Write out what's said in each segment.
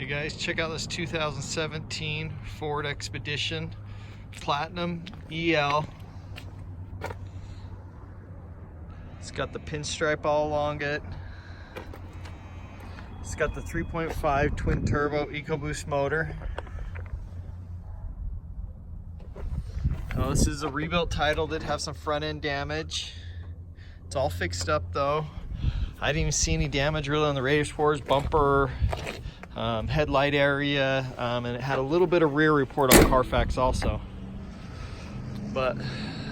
Hey guys, check out this 2017 Ford Expedition Platinum EL. It's got the pinstripe all along it. It's got the 3.5 twin turbo Ecoboost motor. Oh, this is a rebuilt title. Did have some front end damage. It's all fixed up though. I didn't even see any damage really on the radiator spores, bumper, headlight area, and it had a little bit of rear report on Carfax also. But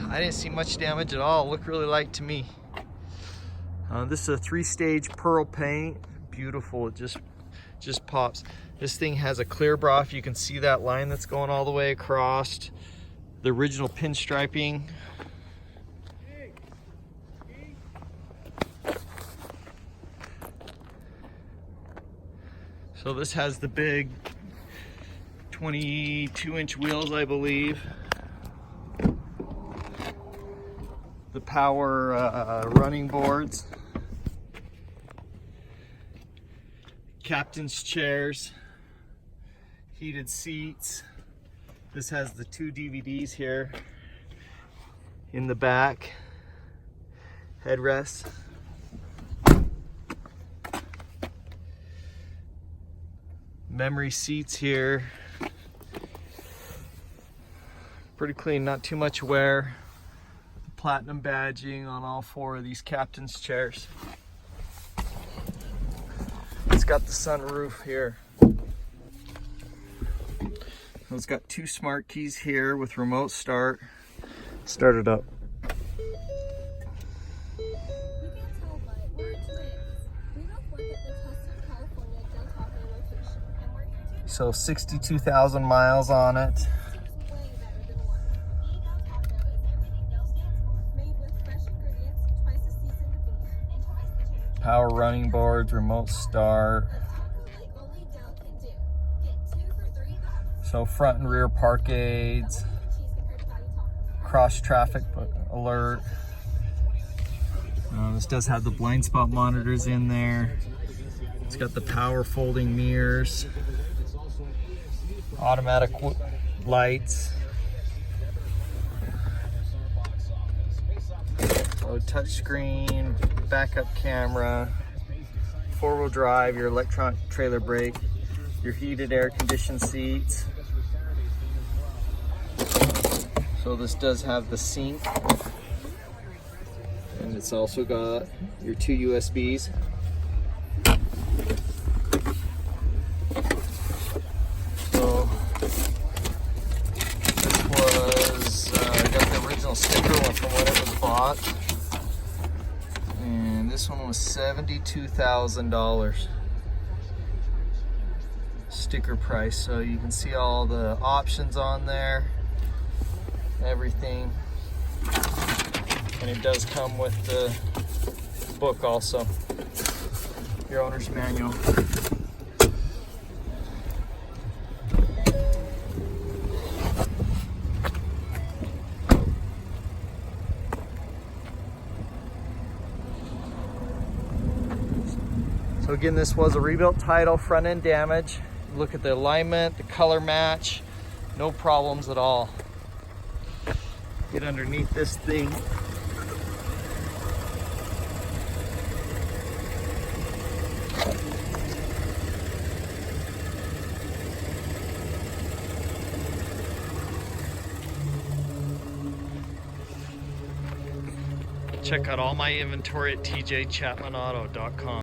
I didn't see much damage at all. It looked really light to me. This is a 3-stage pearl paint. Beautiful, it just pops. This thing has a clear broth. You can see that line that's going all the way across. The original pinstriping. So this has the big 22-inch wheels, I believe. The power running boards. Captain's chairs. Heated seats. This has the 2 DVDs here in the back. Headrests. Memory seats here. Pretty clean, not too much wear. The platinum badging on all 4 of these captain's chairs. It's got the sunroof here. It's got 2 smart keys here with remote start. Start it up. So 62,000 miles on it. Power running boards, remote start. So front and rear park aids, cross traffic alert. This does have the blind spot monitors in there. It's got the power folding mirrors, automatic lights. So touchscreen, backup camera, 4-wheel drive, your electronic trailer brake, your heated air conditioned seats. So this does have the sink, and it's also got your 2 USBs. So this was got the original sticker one from when it was bought, and this one was $72,000 sticker price. So you can see all the options on there, everything, and it does come with the book also, your owner's manual. So again, this was a rebuilt title, front end damage. Look at the alignment, the color match, no problems at all. Get underneath this thing. Check out all my inventory at tjchapmanauto.com.